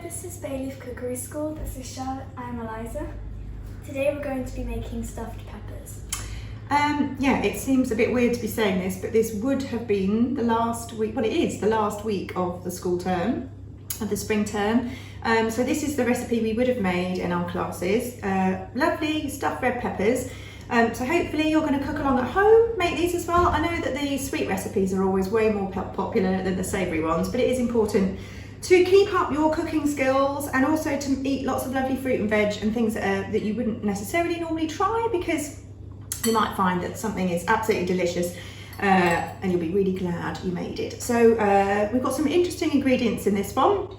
This is Bayleaf Cookery School. This is Charlotte. I'm Eliza. Today we're going to be making stuffed peppers. Yeah, it seems a bit weird to be saying this, but this would have been the last week, well it is the last week of the school term, of the spring term. So this is the recipe we would have made in our classes. Lovely stuffed red peppers. So hopefully you're going to cook along at home, make these as well. I know that the sweet recipes are always way more popular than the savoury ones, but it is important to keep up your cooking skills and also to eat lots of lovely fruit and veg and things that you wouldn't necessarily normally try, because you might find that something is absolutely delicious and you'll be really glad you made it. So we've got some interesting ingredients in this one.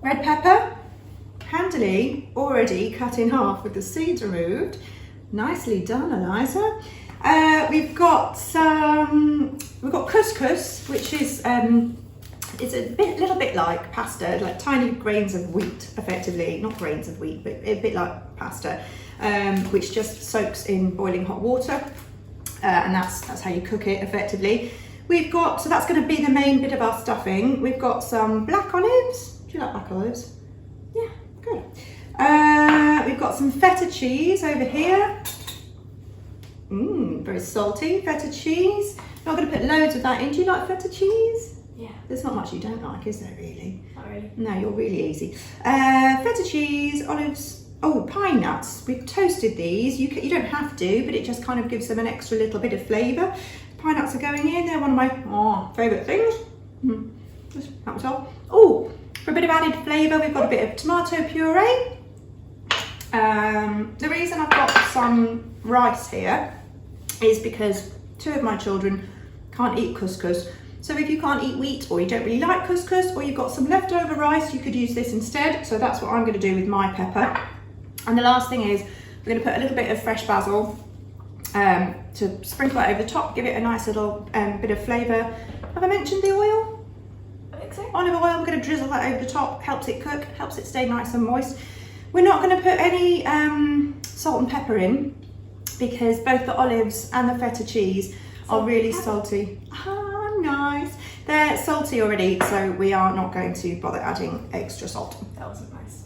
Red pepper, handily already cut in half with the seeds removed. Nicely done, Eliza. We've got couscous, which is it's a little bit like pasta, like tiny grains of wheat, effectively, not grains of wheat, but a bit like pasta, which just soaks in boiling hot water, and that's how you cook it effectively. We've got, so that's going to be the main bit of our stuffing. We've got some black olives. Do you like black olives? Yeah, good. We've got some feta cheese over here. Very salty feta cheese. Not going to put loads of that in. Do you like feta cheese? Yeah. There's not much you don't like, is there really? Not really. No, you're really easy. Feta cheese, olives, pine nuts. We've toasted these. You don't have to, but it just kind of gives them an extra little bit of flavour. Pine nuts are going in. They're one of my favourite things. That was all. Oh, for a bit of added flavour, we've got a bit of tomato puree. The reason I've got some rice here is because two of my children can't eat couscous. So if you can't eat wheat, or you don't really like couscous, or you've got some leftover rice, you could use this instead. So that's what I'm going to do with my pepper. And the last thing is we're going to put a little bit of fresh basil to sprinkle it over the top, give it a nice little bit of flavour. Have I mentioned the oil? I think so. Olive oil, we're going to drizzle that over the top, helps it cook, helps it stay nice and moist. We're not going to put any salt and pepper in, because both the olives and the feta cheese are really salty. Nice. They're salty already, so we are not going to bother adding extra salt. That wasn't nice.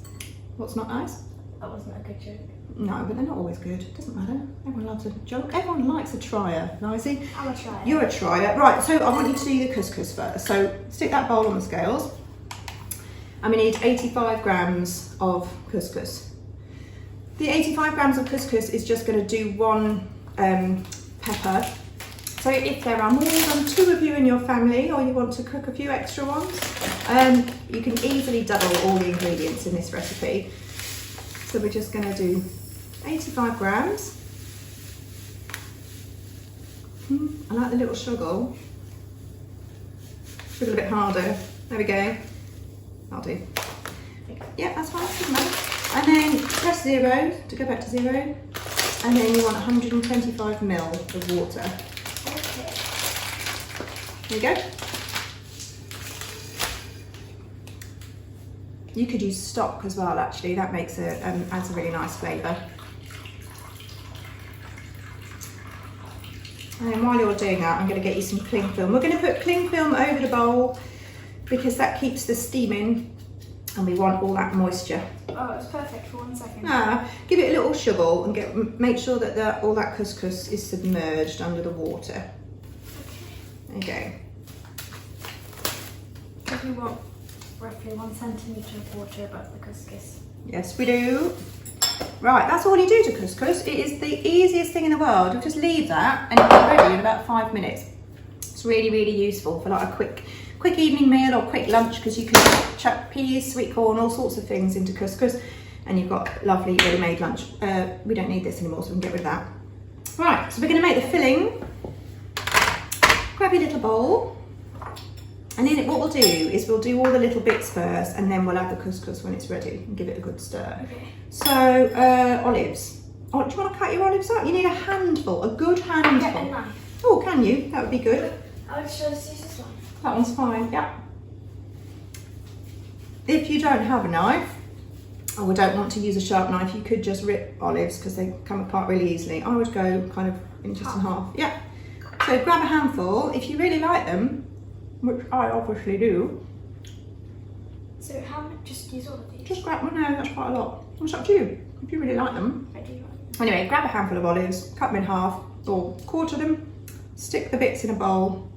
What's not nice? That wasn't a good joke. No, but they're not always good. It doesn't matter. Everyone loves a joke. Everyone likes a trier, Lizzie. I'm a trier. You're a trier. Right, so I want you to do the couscous first. So stick that bowl on the scales. And we need 85 grams of couscous. The 85 grams of couscous is just going to do one pepper. So if there are more than two of you in your family, or you want to cook a few extra ones, you can easily double all the ingredients in this recipe. So we're just going to do 85 grams. I like the little sugar. Sugar a bit harder. There we go. I'll do. Yeah, that's fine. Doesn't matter. And then press 0 to go back to 0. And then you want 125 ml of water. Okay. There you go. You could use stock as well, actually. That makes it adds a really nice flavour. And then while you're doing that, I'm going to get you some cling film. We're going to put cling film over the bowl because that keeps the steam in, and we want all that moisture. Oh, it's perfect for 1 second. Give it a little shovel and make sure that all that couscous is submerged under the water. Okay. There you go. We want roughly 1 centimetre of water above the couscous. Yes, we do. Right, that's all you do to couscous. It is the easiest thing in the world. You just leave that and it's ready in about 5 minutes. It's really, really useful for like a quick evening meal or quick lunch, because you can chuck peas, sweet corn, all sorts of things into couscous, and you've got lovely ready-made lunch. We don't need this anymore, so we can get rid of that. Right, so we're going to make the filling. Grab your little bowl, and then what we'll do is we'll do all the little bits first, and then we'll add the couscous when it's ready and give it a good stir. Okay. So olives. Oh, do you want to cut your olives up? You need a handful, a good handful. Get a knife. Oh, can you? That would be good. I'll just use this one. That one's fine, yeah. If you don't have a knife, or don't want to use a sharp knife, you could just rip olives because they come apart really easily. I would go kind of in just in half. Yeah. So grab a handful. If you really like them, which I obviously do, So how much? Just use all of these? Just grab one. No, that's quite a lot. It's up to you if you really like them. I do like them. Anyway, grab a handful of olives, cut them in half or quarter them, stick the bits in a bowl.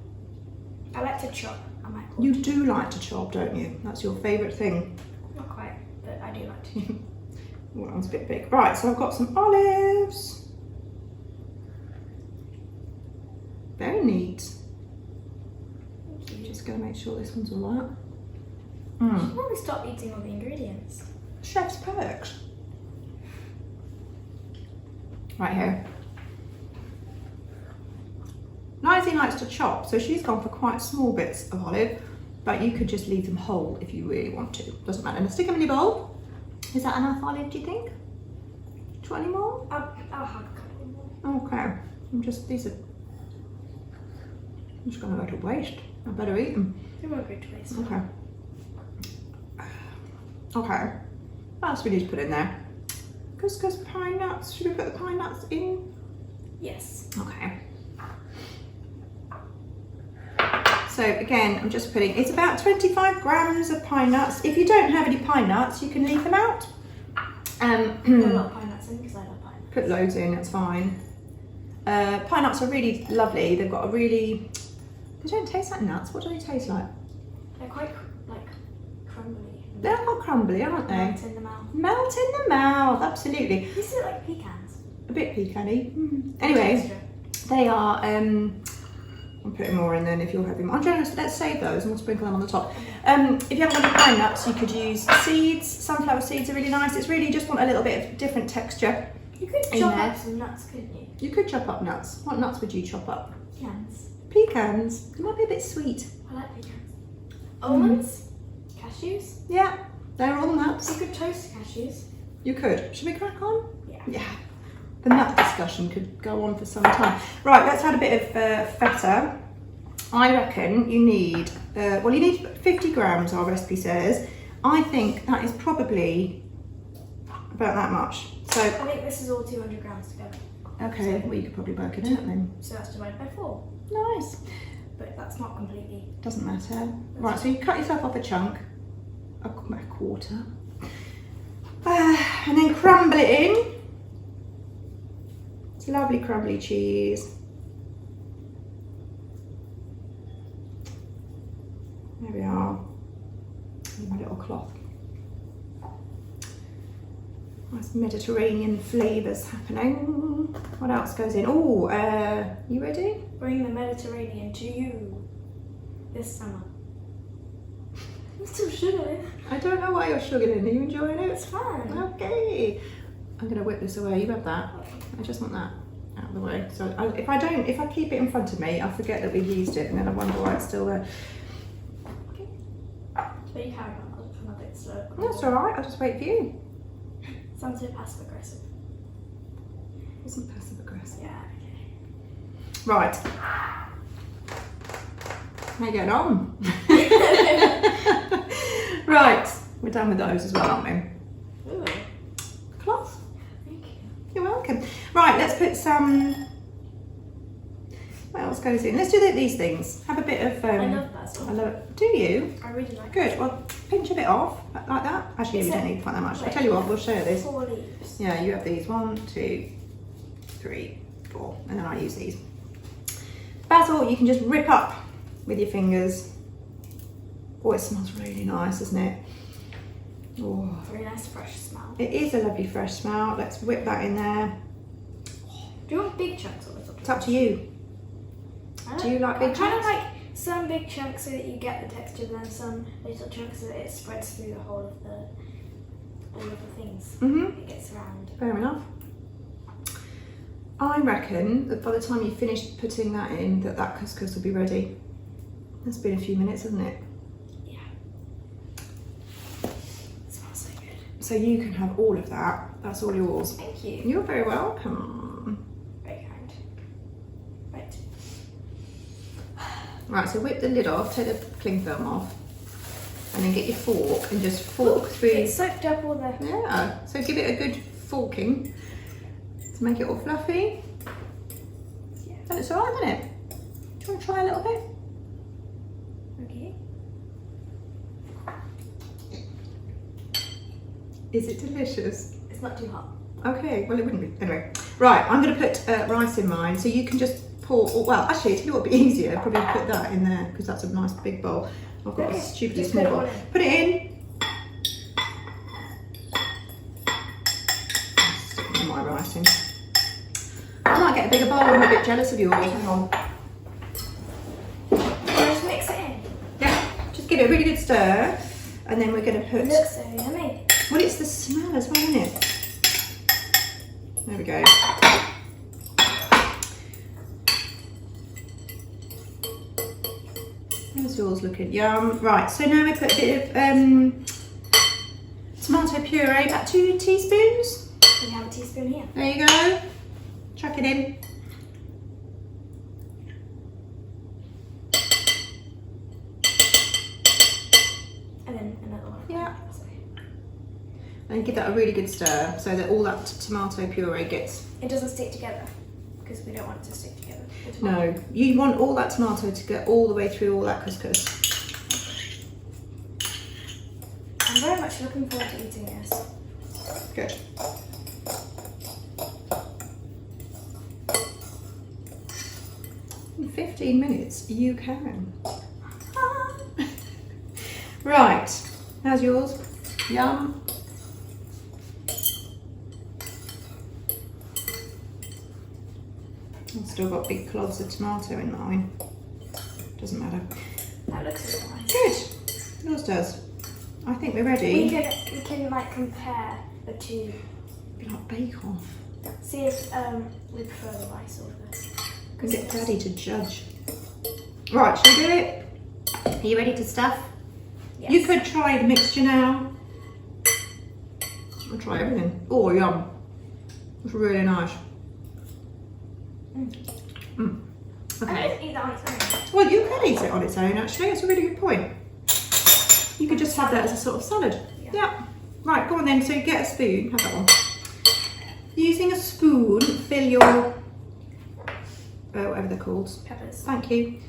I like to chop. I might. You do like to chop, don't you? That's your favourite thing. Not quite, but I do like to chop. Oh, that one's a bit big. Right, so I've got some olives. Very neat. Just going to make sure this one's all right. You should probably stop eating all the ingredients. Chef's perks. Right here. Lizzie likes to chop, so she's gone for quite small bits of olive, but you could just leave them whole if you really want to. Doesn't matter. Now stick them in your bowl. Is that enough olive, do you think? Do you want any more? I'll have a couple more. Okay. I'm just going to go to waste. I better eat them. They won't go to waste. Okay. Okay. What else we need to put in there? Couscous, pine nuts. Should we put the pine nuts in? Yes. Okay. So again, I'm just putting, it's about 25 grams of pine nuts. If you don't have any pine nuts, you can leave them out. Put a lot of pine nuts in because I love pine nuts. Put loads in, it's fine. Pine nuts are really lovely. They've got a really, they don't taste like nuts. What do they taste like? They're quite like crumbly. They're quite crumbly, aren't they? Melt in the mouth. Melt in the mouth, absolutely. These are like pecans. A bit pecan-y. Anyway, they are, I'll put more in then if you're having more. I'm generous, let's save those and we'll sprinkle them on the top. If you haven't got any pine nuts, you could use seeds. Sunflower seeds are really nice. It's really just want a little bit of different texture. You could chop up some nuts, couldn't you? You could chop up nuts. What nuts would you chop up? Pecans. Pecans. They might be a bit sweet. I like pecans. Almonds? Cashews? Yeah, they're all nuts. You could toast cashews. You could. Should we crack on? Yeah. Yeah. The nut discussion could go on for some time. Right, let's add a bit of feta. I reckon you need, well, you need 50 grams, our recipe says. I think that is probably about that much. So, I think this is all 200 grams together. okay, well, you could probably work it out then. So that's divided by 4. Nice. But that's not completely. Doesn't matter. Right, so you cut yourself off a chunk, a quarter, and then crumble it in. It's lovely crumbly cheese. There we are. With my little cloth. Nice Mediterranean flavours happening. What else goes in? Oh, you ready? Bring the Mediterranean to you this summer. I'm still sugaring. I don't know why you're sugaring. Are you enjoying it? It's fun. Okay. I'm going to whip this away. You have that. I just want that out of the way. So if I keep it in front of me, I forget that we've used it, and then I wonder why it's still there. Okay. But you carry on. I'll come a bit slow. That's all right. I'll just wait for you. Sounds so passive aggressive. Wasn't passive aggressive. Yeah. Okay. Right. How you getting on? Right. We're done with those as well, aren't we? Ooh. Cloth. Thank you. You're welcome. Right, let's put some. What else goes in? Let's do these things. Have a bit of. I love basil. I love it. Do you? I really like Good. it. Well, pinch a bit off like that. Actually, Is we it- don't need quite that much. I'll wait. tell you what. We'll share this. 4 leaves. Yeah, you have these. 1, 2, 3, 4, and then I use these. Basil, you can just rip up with your fingers. Oh, it smells really nice, doesn't it? Oh. Very nice fresh smell. It is a lovely fresh smell. Let's whip that in there. Do you want big chunks or little? It's up to you. Do you like big I kind of chunks? like some big chunks so that you get the texture, then some little chunks so that it spreads through the whole of all of the things. It gets around. Fair enough. I reckon that by the time you finish putting that in, that couscous will be ready. It's been a few minutes, hasn't it? Yeah. It smells so good. So you can have all of that. That's all yours. Thank you. You're very welcome. Very kind. Right. Right, so whip the lid off, take the cling film off, and then get your fork and just fork through. It's soaked up all the. Yeah, so give it a good forking to make it all fluffy. Yeah. And it's alright, isn't it? Do you want to try a little bit? Okay. Is it delicious? It's not too hot. Okay, well it wouldn't be. Anyway, right, I'm going to put rice in mine, so you can just pour, well actually, to do what would be easier, probably put that in there, because that's a nice big bowl. I've got a stupidly small bowl. Put it in. Stick my rice in. I might get a bigger bowl, I'm a bit jealous of yours. Hang on. Just mix it in. Yeah, just give it a really good stir, and then we're going to put... It looks so yummy. Well, it's the smell as well, isn't it? There we go. How's yours looking? Yum. Right, so now we put a bit of tomato puree, about 2 teaspoons. We have a teaspoon here. There you go. Chuck it in. And then another one. Yeah. And give that a really good stir so that all that tomato puree gets... It doesn't stick together because we don't want it to stick together. No, you want all that tomato to get all the way through all that couscous. I'm very much looking forward to eating this. Good. In 15 minutes, you can. Right, how's yours? Yum. I've still got big clods of tomato in mine. Doesn't matter. That looks really nice. Good. Yours does. I think we're ready. We can like compare the two. Be like bake off. See if we prefer the rice or the. Get Daddy to judge. Right, shall we do it? Are you ready to stuff? Yes. You could try the mixture now. I'll try everything. Oh, yum. It's really nice. Okay. I can eat that on its own. Well, you can eat it on its own, actually. That's a really good point. You could just have that as a sort of salad. Yeah. Right, go on then. So get a spoon. Have that one. Using a spoon, fill your... whatever they're called. Peppers. Thank you.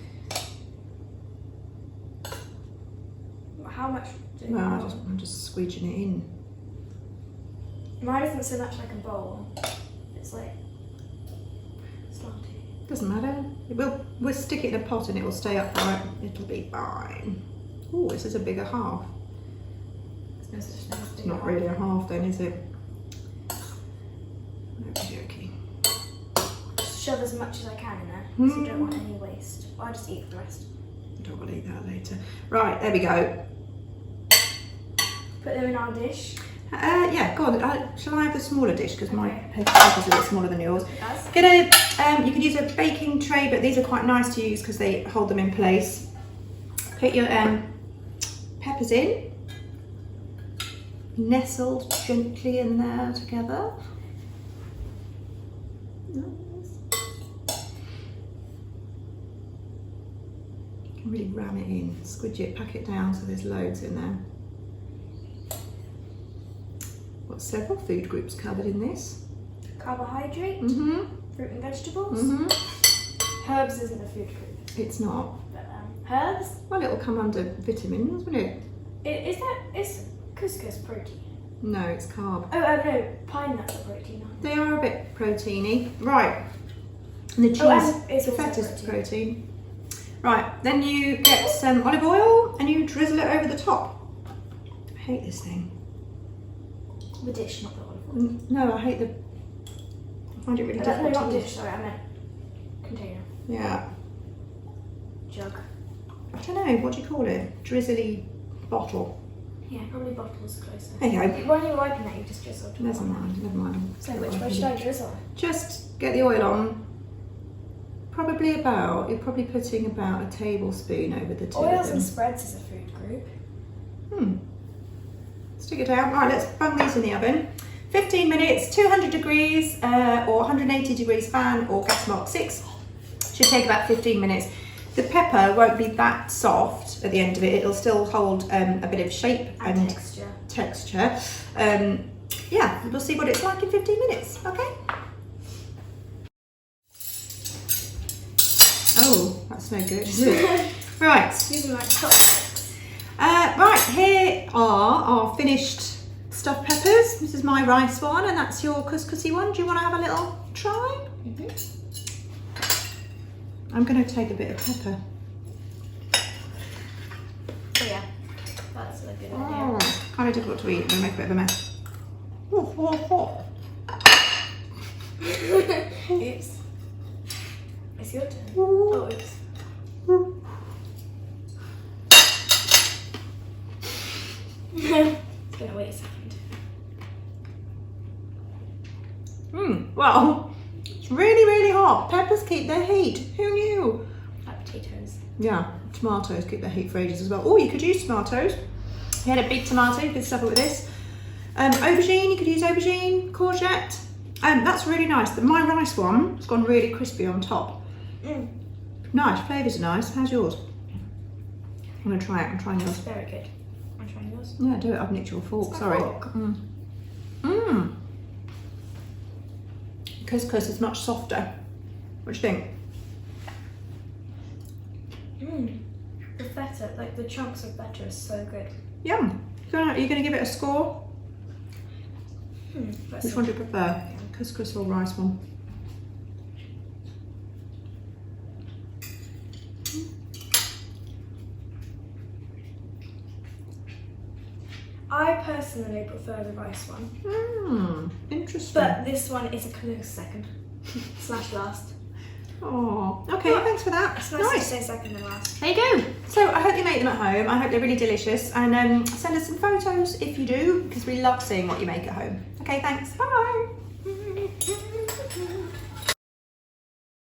How much do you Well, I'm just squeezing it in. Mine isn't so much like a bowl. It's like slanty. Doesn't matter. We'll stick it in a pot and it will stay upright. It'll be fine. Oh, this is a bigger half. It's Not really a half then, is it? Okay. Shove as much as I can in there, so I don't want any waste. I'll just eat the rest. I don't want to eat that later. Right, there we go. Put them in our dish. Yeah, go on. Shall I have the smaller dish because my paper is a bit smaller than yours? You can use a baking tray, but these are quite nice to use because they hold them in place. Put your peppers in, nestled gently in there together. Nice. You can really ram it in, squidge it, pack it down so there's loads in there. Got several food groups covered in this. Carbohydrate, fruit and vegetables. Herbs isn't a food group. It's not. But herbs? Well, it'll come under vitamins, won't it? Is couscous protein? No, it's carb. Oh, no, pine nuts are protein, aren't They are a bit proteiny. Right. And the cheese, and it's the also fat is protein. Right, then you get some olive oil and you drizzle it over the top. I hate this thing. The dish, not the olive oil. No, I hate the... I find it really No, difficult not to use. dish, sorry, I meant container. Yeah. Jug. I don't know, what do you call it? Drizzly bottle. Yeah, probably bottles closer. There you go. When you open it, you just drizzle. Never mind. So which way should I drizzle? Just get the oil on. You're probably putting about a tablespoon over the two of Oils them. and spreads is a food group. Stick it down. Right, let's bung these in the oven. 15 minutes, 200 degrees or 180 degrees fan or gas mark 6. Should take about 15 minutes. The pepper won't be that soft at the end of it. It'll still hold a bit of shape and texture. Yeah, we'll see what it's like in 15 minutes. Okay. Oh, that's no good. Right. These are like chopsticks. Right, here are our finished stuffed peppers. This is my rice one, and that's your couscousy one. Do you want to have a little try? I'm going to take a bit of pepper. Oh yeah, that's a good idea. Oh, it's kind of difficult to eat. I'm going to make a bit of a mess. Oops. It's your turn. Oh, oops. It's gonna wait a second. Well, it's really, really hot. Peppers keep their heat. Who knew? Like potatoes. Yeah, tomatoes keep their heat for ages as well. Oh, you could use tomatoes. You had a big tomato, you could stuff it with this. Aubergine, you could use aubergine, courgette. That's really nice. My rice one has gone really crispy on top. Nice, flavours are nice. How's yours? I'm going to try it. I'm trying yours. Very good. I'm trying yours. Yeah, do it. I've nicked your fork. Sorry. Couscous is much softer. What do you think? The feta, like the chunks of feta, is so good. Yum. Are you going to give it a score? Which one do you prefer? Couscous or rice one? I personally prefer the rice one. Interesting. But this one is a close second. / last. Oh, okay, thanks for that. It's nice to say second and last. There you go. So I hope you make them at home. I hope they're really delicious. And send us some photos if you do, because we love seeing what you make at home. Okay, thanks. Bye.